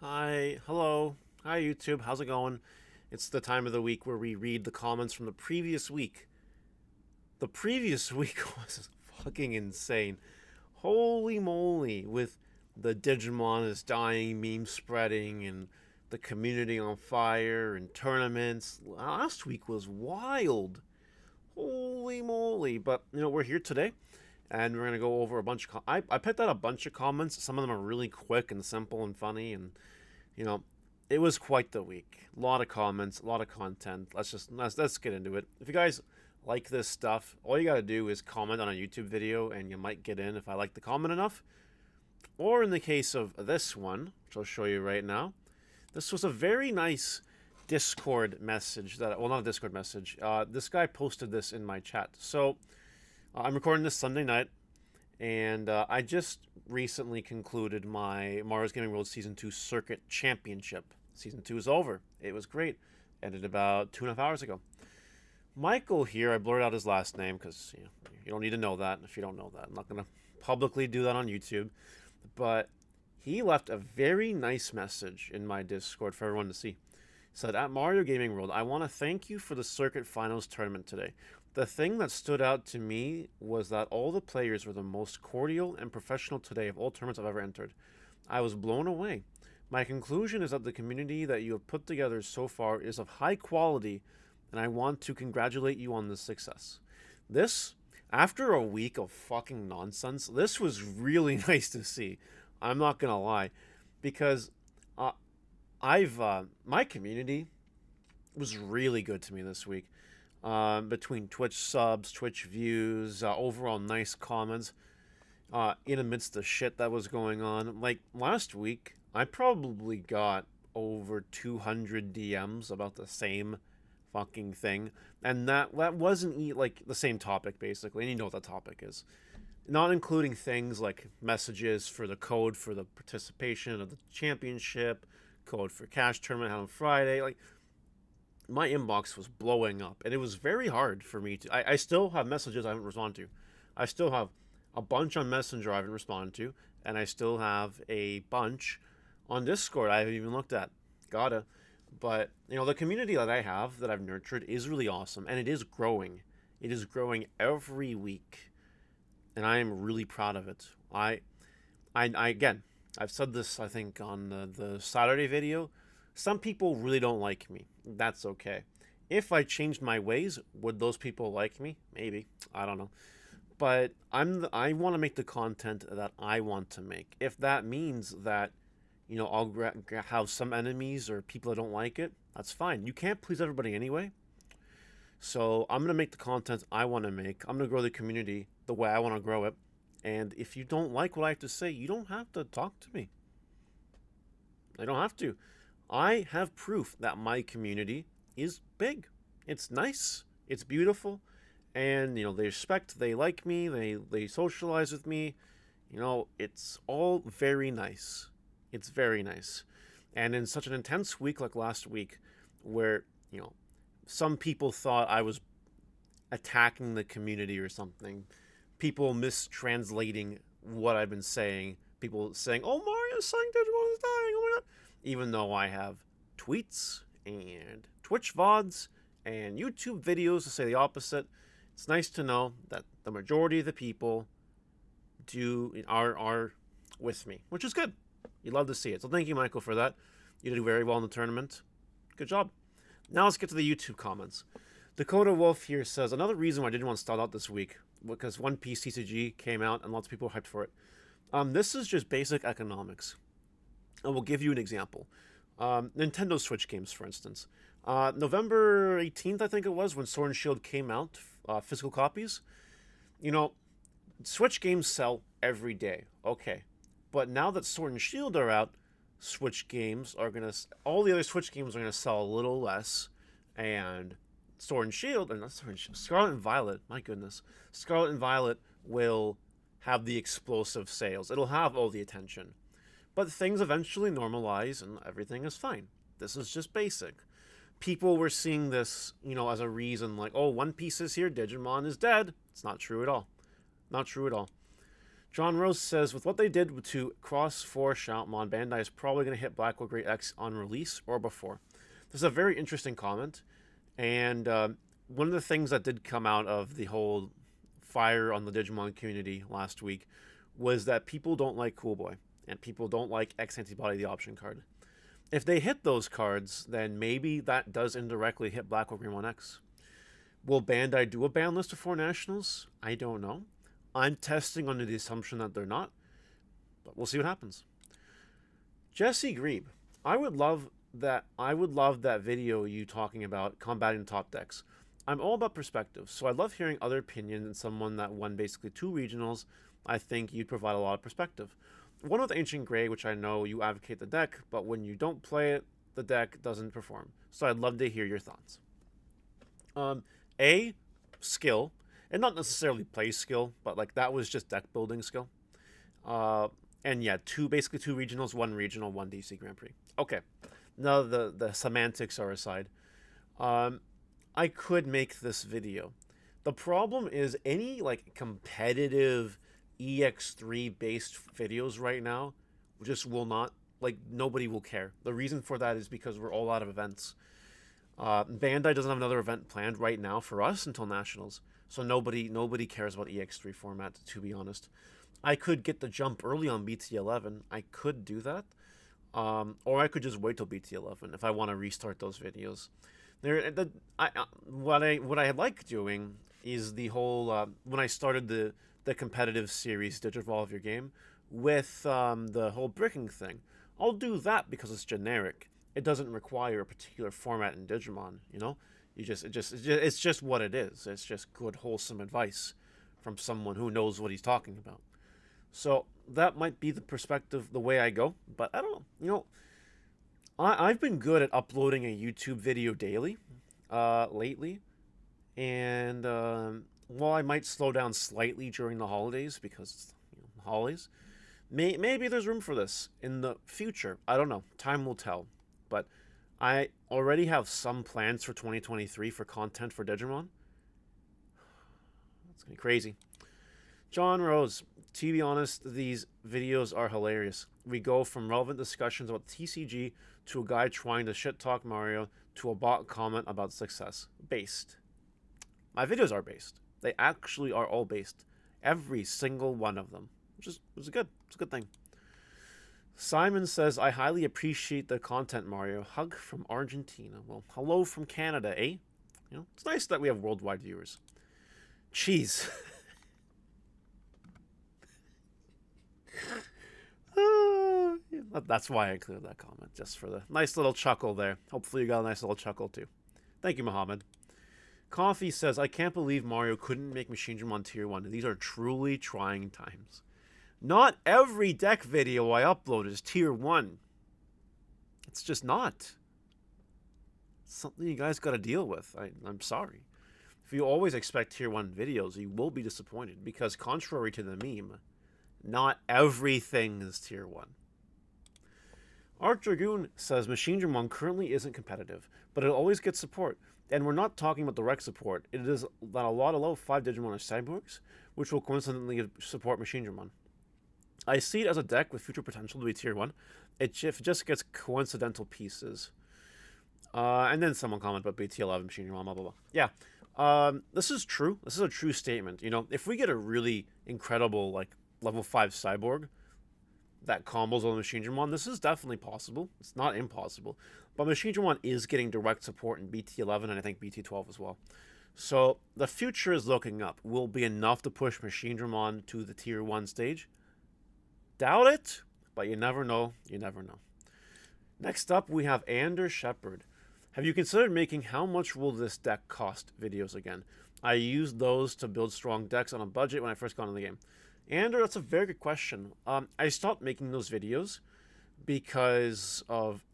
Hi, hello. Hi, YouTube. How's it going? It's the time of the week where we read the comments from the previous week. The previous week was fucking insane. Holy moly, with the Digimon is dying, meme spreading, and the community on fire, and tournaments. Last week was wild. Holy moly. But, we're here today, and we're going to go over a bunch of. I picked out a bunch of comments. Some of them are really quick and simple and funny, and you know, it was quite the week. A lot of comments, a lot of content. Let's get into it. If you guys like this stuff, all you gotta do is comment on a YouTube video, and you might get in if I like the comment enough. Or in the case of this one, which I'll show you right now, this was a very nice Discord message that well, not a Discord message. This guy posted this in my chat. So I'm recording this Sunday night, and I just recently concluded my Mario's Gaming World Season 2 Circuit Championship. Season 2 is over. It was great. Ended about 2.5 hours ago. Michael here, I blurred out his last name because you don't need to know that if you don't know that. I'm not going to publicly do that on YouTube. But he left a very nice message in my Discord for everyone to see. He said, at Mario Gaming World, I want to thank you for the Circuit Finals tournament today. The thing that stood out to me was that all the players were the most cordial and professional today of all tournaments I've ever entered. I was blown away. My conclusion is that the community that you have put together so far is of high quality, and I want to congratulate you on this success. This, after a week of fucking nonsense, this was really nice to see. I'm not gonna lie, because uh, my community was really good to me this week. Between Twitch subs, Twitch views, overall nice comments, in amidst the shit that was going on. Like last week, I probably got over 200 DMs about the same fucking thing, and that wasn't like the same topic basically. And you know what that topic is, not including things like messages for the code for the participation of the championship, code for cash tournament on Friday, like my inbox was blowing up, and it was very hard for me to. I still have messages I haven't responded to. I still have a bunch on Messenger I haven't responded to, and I still have a bunch on Discord I haven't even looked at. Gotta. But, the community that I have, that I've nurtured, is really awesome, and it is growing. It is growing every week, and I am really proud of it. Again, I've said this, I think, on the Saturday video. Some people really don't like me. That's okay. If I changed my ways, would those people like me? Maybe. I don't know. But I want to make the content that I want to make. If that means that, I'll have some enemies or people that don't like it, that's fine. You can't please everybody anyway. So I'm going to make the content I want to make. I'm going to grow the community the way I want to grow it. And if you don't like what I have to say, you don't have to talk to me. I don't have to. I have proof that my community is big. It's nice. It's beautiful. And, they respect, they like me, they socialize with me. It's all very nice. It's very nice. And in such an intense week like last week, where, some people thought I was attacking the community or something, people mistranslating what I've been saying, people saying, oh, Mario's saying Digimon is dying, oh my god. Even though I have tweets and Twitch VODs and YouTube videos to say the opposite, it's nice to know that the majority of the people are with me, which is good. You love to see it. So thank you, Michael, for that. You did very well in the tournament. Good job. Now let's get to the YouTube comments. Dakota Wolf here says, another reason why I didn't want to start out this week, because One Piece TCG came out and lots of people were hyped for it. This is just basic economics. I will give you an example. Nintendo Switch games, for instance. November 18th, I think it was, when Sword and Shield came out, physical copies. Switch games sell every day. Okay. But now that Sword and Shield are out, all the other Switch games are gonna sell a little less, and Sword and Shield, or not Sword and Shield, Scarlet and Violet, my goodness, Scarlet and Violet will have the explosive sales. It'll have all the attention. But things eventually normalize and everything is fine. This is just basic. People were seeing this, as a reason like, oh, One Piece is here, Digimon is dead. It's not true at all. Not true at all. John Rose says, with what they did to Cross 4 Shoutmon, Bandai is probably going to hit Blackwood Great X on release or before. This is a very interesting comment, and one of the things that did come out of the whole fire on the Digimon community last week was that people don't like Cool Boy, and people don't like X Antibody, the option card. If they hit those cards, then maybe that does indirectly hit Blackwood Greymon X. Will Bandai do a ban list of 4 nationals? I don't know. I'm testing under the assumption that they're not, but we'll see what happens. Jesse Grebe, I would love that video you talking about combating top decks. I'm all about perspective, so I love hearing other opinions and someone that won basically 2 regionals. I think you'd provide a lot of perspective. One with Ancient Grey, which I know you advocate the deck, but when you don't play it, the deck doesn't perform. So I'd love to hear your thoughts. Skill, and not necessarily play skill, but like that was just deck building skill. And yeah, basically two regionals, 1 regional, 1 DC Grand Prix. Okay, now the semantics are aside. I could make this video. The problem is any like competitive EX3 based videos right now just will not, like, nobody will care. The reason for that is because we're all out of events. Bandai doesn't have another event planned right now for us until Nationals, so nobody cares about EX3 format, to be honest. I could get the jump early on BT11. I could do that, or I could just wait till BT11 if I want to restart those videos. What I like doing is the whole when I started the competitive series Digivolve Your Game with the whole bricking thing. I'll do that because it's generic. It doesn't require a particular format in Digimon, you know? It's just what it is. It's just good, wholesome advice from someone who knows what he's talking about. So that might be the perspective, the way I go, but I don't know. You know, I've been good at uploading a YouTube video daily lately, and while I might slow down slightly during the holidays because, you know, holidays, maybe there's room for this in the future. I don't know. Time will tell. But I already have some plans for 2023 for content for Digimon. It's going to be crazy. John Rose, to be honest, these videos are hilarious. We go from relevant discussions about TCG to a guy trying to shit-talk Mario to a bot comment about success. Based. My videos are based. They actually are all based. Every single one of them. Which is good. It's a good thing. Simon says, I highly appreciate the content, Mario. Hug from Argentina. Well, hello from Canada, eh? You know, it's nice that we have worldwide viewers. Cheese. That's why I included that comment, just for the nice little chuckle there. Hopefully you got a nice little chuckle too. Thank you, Mohammed. Coffee says, I can't believe Mario couldn't make Machinedramon Tier 1. These are truly trying times. Not every deck video I upload is Tier 1. It's just not. It's something you guys got to deal with. I'm sorry. If you always expect Tier 1 videos, you will be disappointed, because contrary to the meme, not everything is Tier 1. Art Dragoon says, Machinedramon currently isn't competitive, but it always gets support. And we're not talking about direct support. It is that a lot of level 5 Digimon are cyborgs, which will coincidentally support Machinedramon. I see it as a deck with future potential to be Tier 1. It just gets coincidental pieces. And then someone commented about BT11, Machinedramon, blah, blah, blah. Yeah. This is true. This is a true statement. You know, if we get a really incredible, like, level 5 cyborg that combos on Machinedramon, this is definitely possible. It's not impossible. But Machinedramon is getting direct support in BT11 and I think BT12 as well. So the future is looking up. Will be enough to push Machinedramon to the Tier 1 stage? Doubt it, but you never know. You never know. Next up, we have Anders Shepard. Have you considered making how much will this deck cost videos again? I used those to build strong decks on a budget when I first got into the game. Ander, that's a very good question. I stopped making those videos because of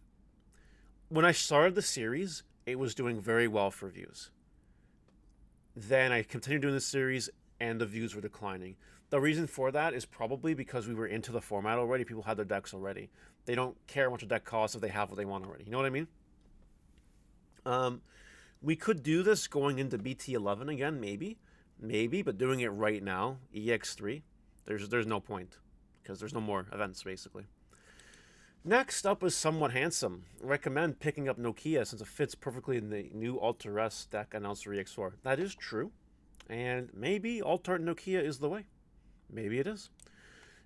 when I started the series, it was doing very well for views. Then I continued doing the series and the views were declining. The reason for that is probably because we were into the format already. People had their decks already. They don't care how much a deck costs if they have what they want already. You know what I mean? We could do this going into BT11 again, maybe, but doing it right now, EX3, There's no point because there's no more events basically. Next up is Somewhat Handsome. Recommend picking up Nokia since it fits perfectly in the new Altares deck announced for EX4. That is true, and maybe Altart Nokia is the way. Maybe it is.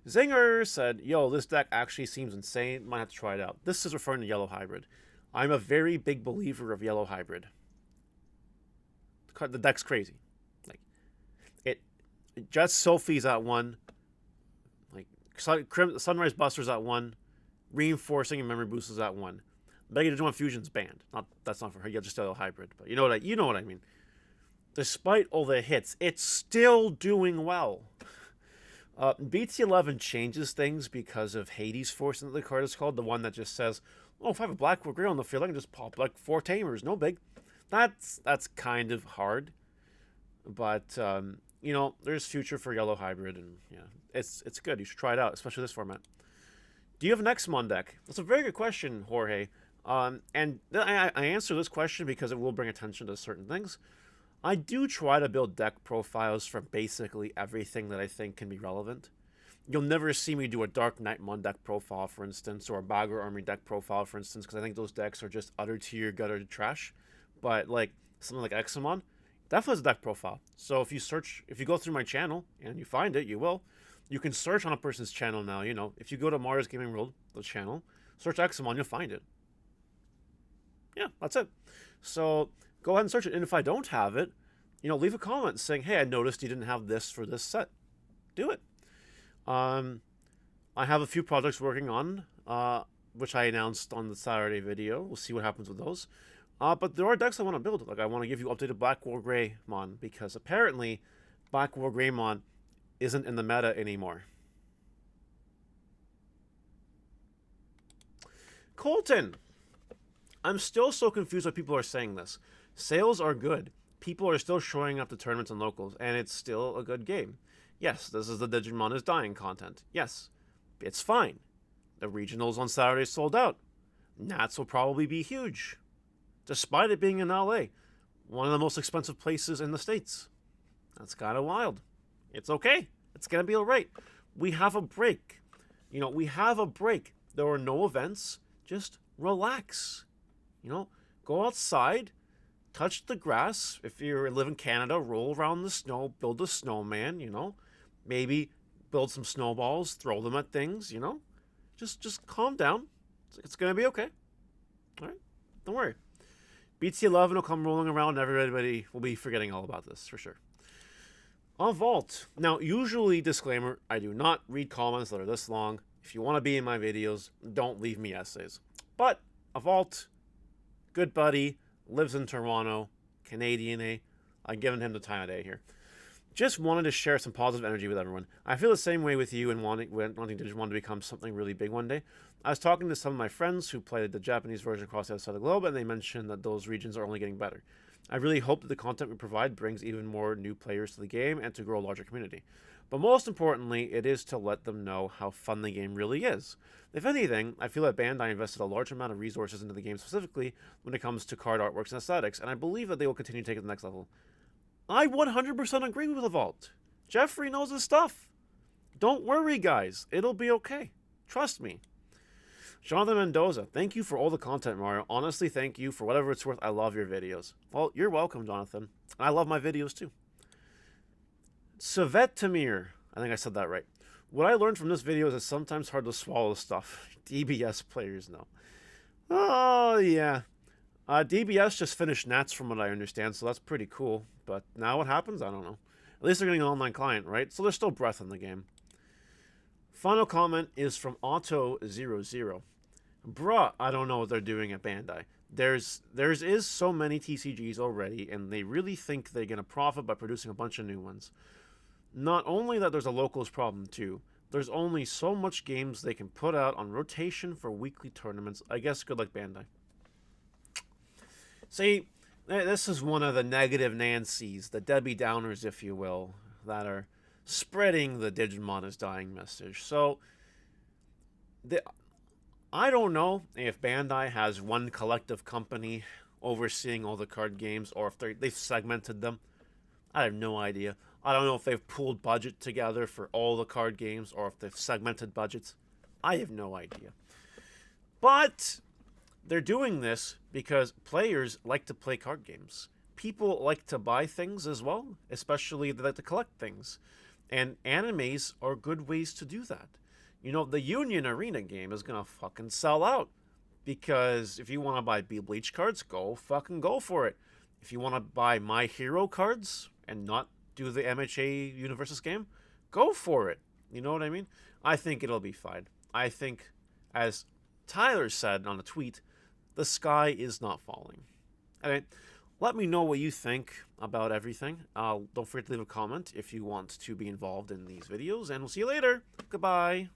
Zinger said, yo, this deck actually seems insane. Might have to try it out. This is referring to Yellow Hybrid. I'm a very big believer of Yellow Hybrid. The deck's crazy. Like, it Jet Sophie's at 1. Like, Sunrise Buster's at 1. Reinforcing and Memory Boost is at 1. Mega Digimon Fusion's banned. That's not for her. Yeah, just Yellow Hybrid. But you know what I mean. Despite all the hits, it's still doing well. BT11 changes things because of Hades Force, that the card is called. The one that just says, oh, if I have a black or gray on the field, I can just pop like 4 Tamers. No big. That's kind of hard. But, you know, there's future for Yellow Hybrid. And, yeah, it's good. You should try it out, especially this format. Do you have an Xmon deck? That's a very good question, Jorge. And I answer this question because it will bring attention to certain things. I do try to build deck profiles for basically everything that I think can be relevant. You'll never see me do a Dark Knight Mon deck profile, for instance, or a Bagger Army deck profile, for instance, because I think those decks are just utter tier gutter trash. But like something like Examon, definitely is a deck profile. So if you go through my channel and you find it, you will. You can search on a person's channel now. You know, if you go to Mario's Gaming World, the channel, search Examon, you'll find it. Yeah, that's it. So go ahead and search it. And if I don't have it, you know, leave a comment saying, hey, I noticed you didn't have this for this set. Do it. I have a few projects working on, which I announced on the Saturday video. We'll see what happens with those. But there are decks I want to build. Like, I want to give you updated Black War Greymon, because apparently Black War Greymon isn't in the meta anymore. Colton! I'm still so confused why people are saying this. Sales are good. People are still showing up to tournaments and locals, and it's still a good game. Yes, this is the Digimon is Dying content. Yes, it's fine. The regionals on Saturday sold out. Nats will probably be huge, despite it being in LA, one of the most expensive places in the States. That's kind of wild. It's okay. It's going to be all right. We have a break. You know, we have a break. There are no events. Just relax. You know, go outside, touch the grass. If you live in Canada, roll around the snow, build a snowman, you know. Maybe build some snowballs, throw them at things, you know. Just calm down. It's going to be okay. All right? Don't worry. BT11 will come rolling around and everybody will be forgetting all about this, for sure. On Vault. Now, usually, disclaimer, I do not read comments that are this long. If you want to be in my videos, don't leave me essays. But, a Vault, good buddy, lives in Toronto, Canadian, I've given him the time of day here. Just wanted to share some positive energy with everyone. I feel the same way with you and wanting Digimon to become something really big one day. I was talking to some of my friends who played the Japanese version across the other side of the globe, and they mentioned that those regions are only getting better. I really hope that the content we provide brings even more new players to the game and to grow a larger community. But most importantly, it is to let them know how fun the game really is. If anything, I feel that Bandai invested a large amount of resources into the game specifically when it comes to card artworks and aesthetics, and I believe that they will continue to take it to the next level. I 100% agree with the Vault. Jeffrey knows his stuff. Don't worry, guys. It'll be okay. Trust me. Jonathan Mendoza, thank you for all the content, Mario. Honestly, thank you. For whatever it's worth, I love your videos. Well, you're welcome, Jonathan. And I love my videos, too. Savet Tamir, I think I said that right. What I learned from this video is it's sometimes hard to swallow stuff. DBS players know. Oh, yeah. DBS just finished Nats from what I understand, so that's pretty cool. But now what happens? I don't know. At least they're getting an online client, right? So there's still breath in the game. Final comment is from Auto00. Bruh, I don't know what they're doing at Bandai. There's so many TCGs already, and they really think they're going to profit by producing a bunch of new ones. Not only that, there's a locals problem too. There's only so much games they can put out on rotation for weekly tournaments. I guess good luck, Bandai. See, this is one of the negative Nancys, the Debbie Downers, if you will, that are spreading the Digimon is Dying message. So, I don't know if Bandai has one collective company overseeing all the card games, or if they've segmented them. I have no idea. I don't know if they've pooled budget together for all the card games or if they've segmented budgets. I have no idea. But they're doing this because players like to play card games. People like to buy things as well, especially they like to collect things. And animes are good ways to do that. You know, the Union Arena game is going to fucking sell out. Because if you want to buy Bleach cards, go for it. If you want to buy My Hero cards and not do the MHA Universes game, go for it. You know what I mean? I think it'll be fine. I think, as Tyler said on a tweet, the sky is not falling. Anyway, let me know what you think about everything. Don't forget to leave a comment if you want to be involved in these videos, and we'll see you later. Goodbye.